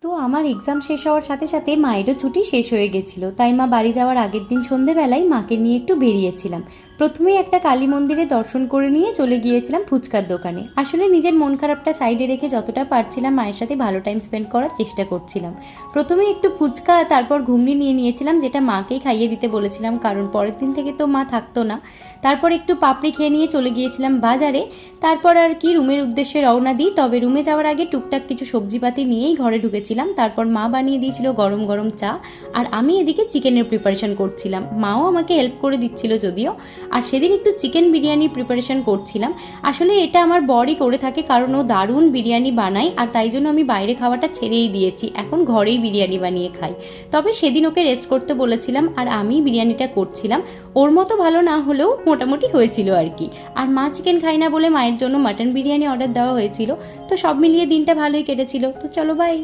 তো আমার এক্সাম শেষ হওয়ার সাথে সাথে মায়েরও ছুটি শেষ হয়ে গেছিলো, তাই মা বাড়ি যাওয়ার আগের দিন সন্ধেবেলায় মাকে নিয়ে একটু বেরিয়েছিলাম। প্রথমেই একটা কালী মন্দিরে দর্শন করে নিয়ে চলে গিয়েছিলাম ফুচকার দোকানে। আসলে নিজের মন খারাপটা সাইডে রেখে যতটা পারছিলাম মায়ের সাথে ভালো টাইম স্পেন্ড করার চেষ্টা করছিলাম। প্রথমে একটু ফুচকা, তারপর ঘুগনি নিয়ে নিয়েছিলাম, যেটা মাকেই খাইয়ে দিতে বলেছিলাম, কারণ পরের দিন থেকে তো মা থাকতো না। তারপর একটু পাপড়ি খেয়ে নিয়ে চলে গিয়েছিলাম বাজারে। তারপর আর কি রুমের উদ্দেশ্যে রওনা দিই, তবে রুমে যাওয়ার আগে টুকটাক কিছু সবজিপাতি নিয়েই ঘরে ঢুকেছিলাম। তারপর মা বানিয়ে দিয়েছিল গরম গরম চা, আর আমি এদিকে চিকেনের প্রিপারেশন করছিলাম। মাও আমাকে হেল্প করে দিচ্ছিল যদিও। আর সেদিন একটু চিকেন বিরিয়ানি প্রিপারেশন করছিলাম। আসলে এটা আমার বরই করে থাকে, কারণ ও দারুণ বিরিয়ানি বানায়, আর তাই জন্য আমি বাইরে খাওয়াটা ছেড়েই দিয়েছি, এখন ঘরেই বিরিয়ানি বানিয়ে খাই। তবে সেদিন ওকে রেস্ট করতে বলেছিলাম, আর আমি বিরিয়ানিটা করছিলাম। ওর মতো ভালো না হলেও মোটামুটি হয়েছিল আর কি। আর মা চিকেন খাই না বলে মায়ের জন্য মাটন বিরিয়ানি অর্ডার দেওয়া হয়েছিল। তো সব মিলিয়ে দিনটা ভালোই কেটেছিল। তো চলো, বাই।